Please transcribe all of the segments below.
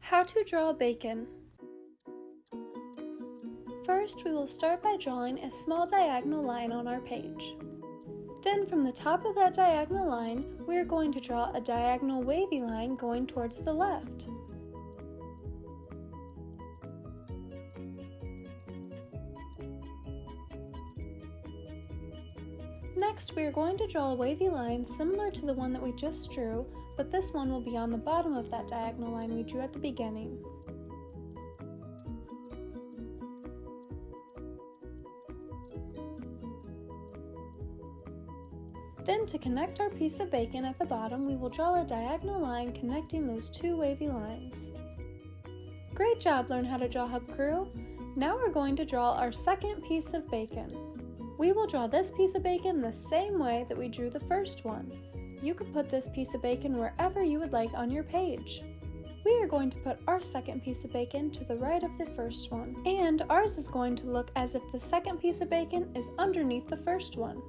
How to draw bacon. First, we will start by drawing a small diagonal line on our page. Then from the top of that diagonal line, we are going to draw a diagonal wavy line going towards the left. Next, we are going to draw a wavy line similar to the one that we just drew, but this one will be on the bottom of that diagonal line we drew at the beginning. Then, to connect our piece of bacon at the bottom, we will draw a diagonal line connecting those two wavy lines. Great job, Learn How to Draw Hub crew! Now we're going to draw our second piece of bacon. We will draw this piece of bacon the same way that we drew the first one. You can put this piece of bacon wherever you would like on your page. We are going to put our second piece of bacon to the right of the first one, and ours is going to look as if the second piece of bacon is underneath the first one.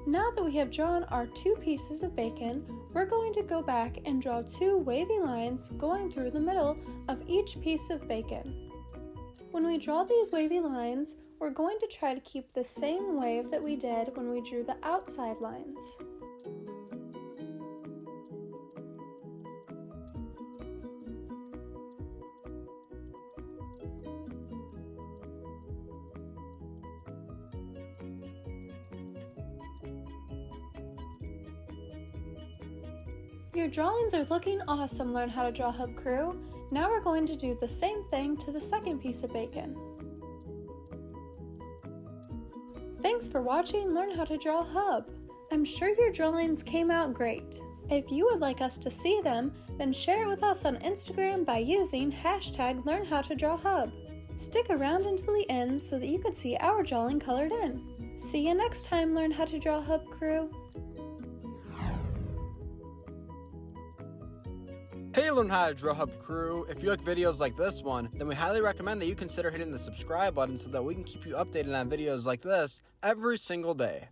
Now that we have drawn our two pieces of bacon, we're going to go back and draw two wavy lines going through the middle of each piece of bacon. When we draw these wavy lines, we're going to try to keep the same wave that we did when we drew the outside lines. Your drawings are looking awesome, Learn How to Draw Hub crew. Now we're going to do the same thing to the second piece of bacon. Thanks for watching Learn How to Draw Hub. I'm sure your drawings came out great. If you would like us to see them, then share it with us on Instagram by using #LearnHowToDrawHub. Stick around until the end so that you can see our drawing colored in. See you next time, Learn How to Draw Hub crew. Hey Learn How to Draw Hub crew, if you like videos like this one, then we highly recommend that you consider hitting the subscribe button so that we can keep you updated on videos like this every single day.